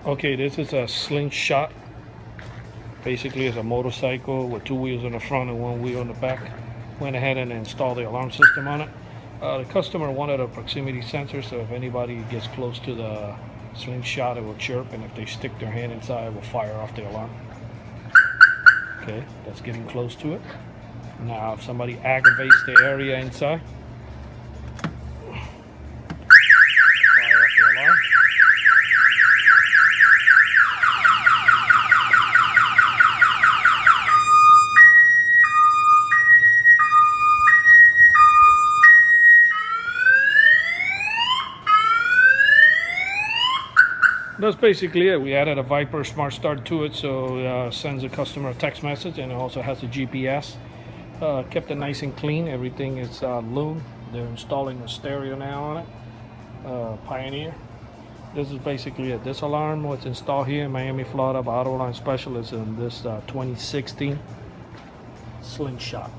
Okay, this is a Slingshot. Basically, it's a motorcycle with 2 wheels on the front and 1 wheel on the back. Went ahead and installed the alarm system on it. The customer wanted a proximity sensor, so if anybody gets close to the Slingshot, it will chirp, and if they stick their hand inside, it will fire off the alarm. Okay, that's getting close to it. Now, if somebody aggravates the area inside, fire off the alarm. That's basically it. We added a Viper Smart Start to it, so it sends the customer a text message, and it also has a GPS. Kept it nice and clean. Everything is lubed. They're installing a stereo now on it. Pioneer. This is basically it. This alarm was installed here in Miami, Florida by Auto Line Specialists in this 2016 Slingshot.